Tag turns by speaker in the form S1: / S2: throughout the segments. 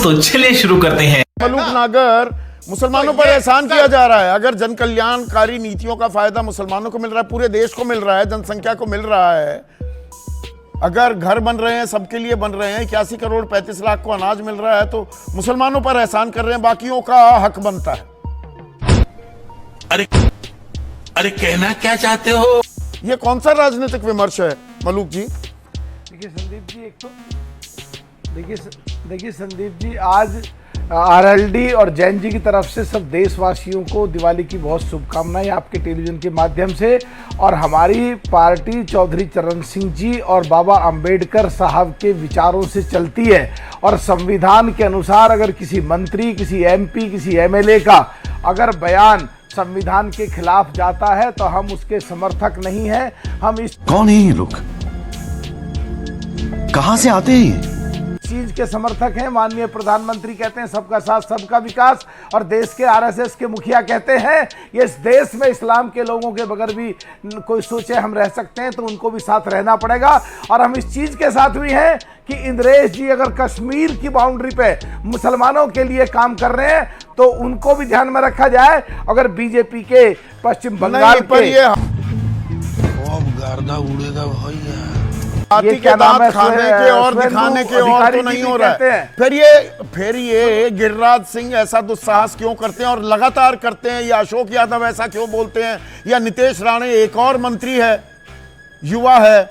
S1: तो चलिए शुरू करते हैं।
S2: मलूक नागर, मुसलमानों पर एहसान किया जा रहा है। अगर जन कल्याणकारी नीतियों का फायदा मुसलमानों को मिल रहा है, पूरे देश को मिल रहा है, जनसंख्या को मिल रहा है, अगर घर बन रहे हैं, सबके लिए बन रहे हैं, 81 करोड़ 35 लाख को अनाज मिल रहा है, तो मुसलमानों पर एहसान कर रहे हैं, बाकियों का हक बनता है।
S1: अरे कहना क्या चाहते हो?
S2: ये कौन सा राजनीतिक विमर्श है मलूक जी?
S3: देखिए संदीप जी, देखिए संदीप जी, आज आरएलडी और जैन जी की तरफ से सब देशवासियों को दिवाली की बहुत शुभकामनाएं आपके टेलीविजन के माध्यम से। और हमारी पार्टी चौधरी चरण सिंह जी और बाबा अंबेडकर साहब के विचारों से चलती है। और संविधान के अनुसार अगर किसी मंत्री, किसी एमपी, किसी एमएलए का अगर बयान संविधान के खिलाफ जाता है तो हम उसके समर्थक नहीं हैं। हम इस
S4: कौन है ये लोग, कहां से आते हैं?
S3: चीज के समर्थक हैं। माननीय प्रधानमंत्री कहते हैं सबका साथ सबका विकास, और देश के आरएसएस के मुखिया कहते हैं ये इस देश में इस्लाम के लोगों के बगैर भी कोई सोचे हम रह सकते हैं तो उनको भी साथ रहना पड़ेगा। और हम इस चीज के साथ भी हैं कि इंद्रेश जी अगर कश्मीर की बाउंड्री पे मुसलमानों के लिए काम कर रहे हैं तो उनको भी ध्यान में रखा जाए। अगर बीजेपी के पश्चिम बंगाल पर ये
S5: गर्दा उड़ेगा भैया,
S2: हाथी के दांत खाने के और दिखाने के और तो नहीं हो रहा है। फिर ये गिरिराज सिंह ऐसा दुस्साहस क्यों करते हैं और लगातार करते हैं, या अशोक यादव ऐसा क्यों बोलते हैं, या नितेश राणे एक और मंत्री है, युवा है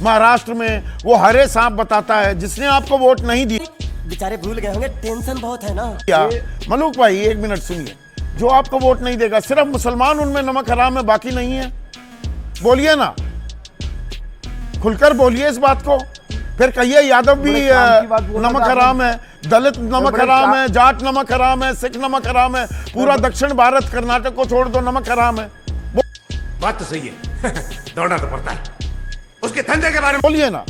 S2: महाराष्ट्र में, वो हरे सांप बताता है जिसने आपको वोट नहीं दी।
S6: बेचारे भूल गए होंगे, टेंशन बहुत है ना।
S2: क्या मलूक भाई एक मिनट सुनिए, जो आपको वोट नहीं देगा सिर्फ मुसलमान उनमें नमक हराम है, बाकी नहीं है? बोलिए ना, खुलकर बोलिए इस बात को। फिर कहिए यादव भी नमक हराम है, दलित नमक हराम है, जाट नमक हराम है, सिख नमक हराम है, पूरा दक्षिण भारत कर्नाटक को छोड़ दो नमक हराम है।
S5: बात तो सही है। दौड़ना तो पड़ता है, उसके धंधे के बारे में
S2: बोलिए ना।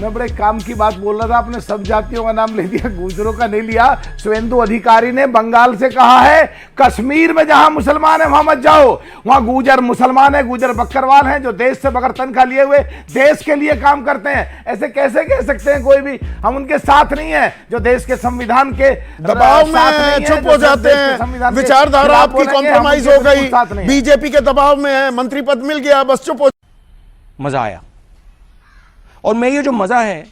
S3: मैं बड़े काम की बात बोल रहा था, आपने सब जातियों का नाम ले दिया, गुजरों का नहीं लिया। शुभेंदु अधिकारी ने बंगाल से कहा है कश्मीर में जहां मुसलमान है वहां मत जाओ, वहां गुजर मुसलमान है, गुजर बकरवाल हैं जो देश से बगैर तनख्वाह लिए हुए देश के लिए काम करते हैं। ऐसे कैसे कह सकते हैं कोई भी हम उनके साथ नहीं है, जो देश के संविधान के
S2: दबाव में चुप हो जाते हैं। विचारधारा आपकी कॉम्प्रोमाइज हो गई, बीजेपी के दबाव में है, मंत्री पद मिल गया, बस चुप हो।
S7: मजा आया, और मैं ये जो मजा है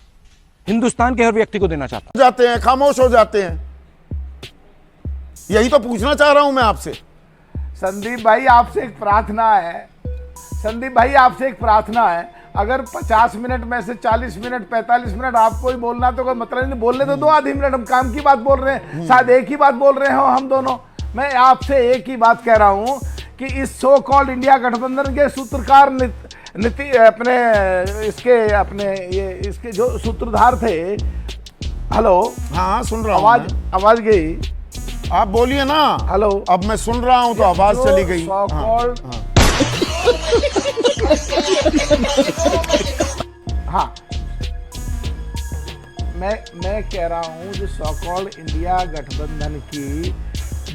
S7: हिंदुस्तान के हर व्यक्ति को देना चाहता हूं।
S2: जाते हैं, खामोश हो जाते हैं, यही तो पूछना चाह रहा हूं मैं आपसे।
S3: संदीप भाई आपसे एक प्रार्थना है, संदीप भाई आपसे एक प्रार्थना है, अगर 50 मिनट में से 40 मिनट 45 मिनट आपको ही बोलना तो कोई मतलब नहीं, बोलने तो दो आधी मिनट, हम काम की बात बोल रहे हैं, शायद एक ही बात बोल रहे हो हम दोनों। मैं आपसे एक ही बात कह रहा हूं कि इस सो कॉल्ड इंडिया गठबंधन के सूत्रकार नीति अपने इसके जो सूत्रधार थे, हेलो,
S2: हाँ सुन रहा हूं,
S3: आवाज गई,
S2: आप बोलिए ना।
S3: हेलो,
S2: अब मैं सुन रहा हूं तो आवाज चली गई।
S3: हाँ, मैं कह रहा हूं जो सो कॉल्ड इंडिया गठबंधन की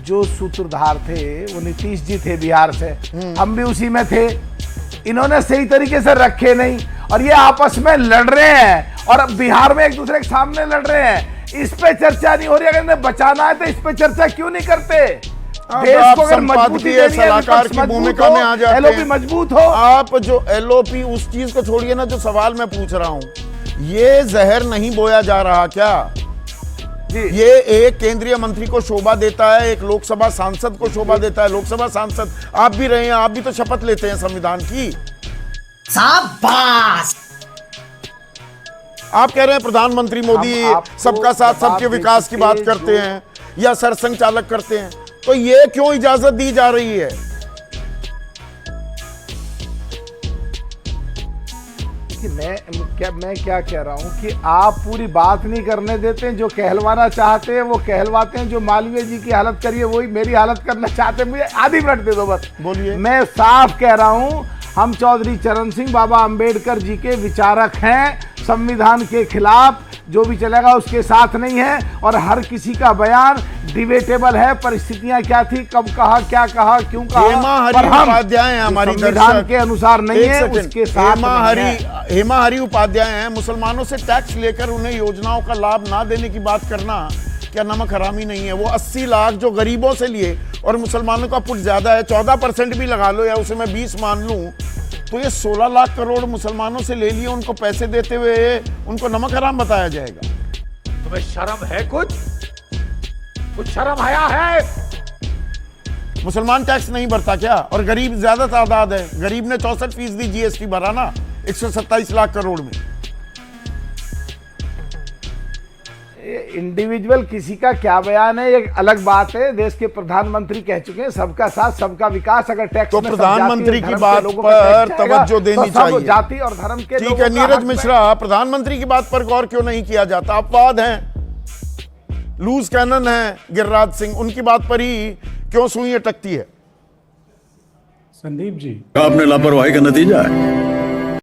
S3: जो सूत्रधार थे वो नीतीश जी थे बिहार से, हम भी उसी में थे। इन्होंने सही तरीके से रखे नहीं और ये आपस में लड़ रहे हैं और बिहार में एक दूसरे के सामने लड़ रहे हैं। इस पे चर्चा नहीं हो रही। अगर इन्हें बचाना है तो इस पे चर्चा क्यों नहीं करते? देश को अगर मजबूती देनी है,
S2: सलाहकार की भूमिका में आ जाते हैं,
S3: एलओपी मजबूत हो।
S2: आप जो एलओपी उस चीज को छोड़िए ना, जो सवाल मैं पूछ रहा हूं, ये जहर नहीं बोया जा रहा क्या? ये एक केंद्रीय मंत्री को शोभा देता है, एक लोकसभा सांसद को शोभा देता है। लोकसभा सांसद आप भी रहे हैं, आप भी तो शपथ लेते हैं संविधान की।
S6: शाबाश।
S2: आप कह रहे हैं प्रधानमंत्री मोदी सबका साथ सबके विकास की बात करते हैं या सरसंघ चालक करते हैं, तो ये क्यों इजाजत दी जा रही है?
S3: कि मैं क्या कह रहा हूं कि आप पूरी बात नहीं करने देते हैं। जो कहलवाना चाहते हैं वो कहलवाते हैं। जो मालवीय जी की हालत करिए वही मेरी हालत करना चाहते हैं। मुझे आधी मिनट दे दो बस।
S2: बोलिए।
S3: मैं साफ कह रहा हूं, हम चौधरी चरण सिंह बाबा अंबेडकर जी के विचारक हैं, संविधान के खिलाफ, जो भी चलेगा उसके साथ नहीं है। और हर किसी का बयान डिबेटेबल है, परिस्थितियां क्या थी, कब कहा, क्या कहा, क्यों कहा, पर हम
S2: उपाध्याय हैं हमारी
S3: संविधान
S2: दर्शक।
S3: के अनुसार नहीं
S2: एक
S3: है,
S2: सेकंड।
S3: उसके साथ नहीं है।
S2: हेमा हरि उपाध्याय हैं। मुसलमानों से टैक्स लेकर उन्हें योजनाओं का लाभ ना देने की बात करना क्या नमक हरामी नहीं है? वो 80 लाख जो गरीबों से लिए और मुसलमानों का पुट ज्यादा है, 14% भी लगा लो या उसे मैं 20 मान लूं, तो ये 16 लाख करोड़ मुसलमानों से ले लिए, उनको पैसे देते हुए उनको नमक हराम बताया जाएगा?
S5: तुम्हें शर्म है? कुछ शर्म आया है?
S2: मुसलमान टैक्स नहीं भरता क्या? और गरीब ज्यादा तादाद है। गरीब ने 64% जीएसटी भरा ना 127 लाख करोड़ में।
S3: इंडिविजुअल किसी का क्या बयान है, एक अलग बात है। देश के प्रधानमंत्री कह चुके हैं सबका साथ सबका विकास। अगर टैक्स
S2: तो
S3: में सब
S2: प्रधानमंत्री
S3: जाति और
S2: की
S3: धर्म
S2: बात
S3: के लोगों
S2: पर
S3: टैक्स जाएगा,
S2: तवज्जो देनी
S3: तो सब
S2: चाहिए।
S3: जाति और धर्म के
S2: ठीक
S3: लोगों
S2: है
S3: का
S2: नीरज
S3: हक
S2: मिश्रा, प्रधानमंत्री की बात पर गौर क्यों नहीं किया जाता? अपवाद हैं, लूज कैनन है गिरिराज सिंह, उनकी बात पर ही क्यों सुई अटकती है?
S4: संदीप जी,
S8: आपने लापरवाही का नतीजा है।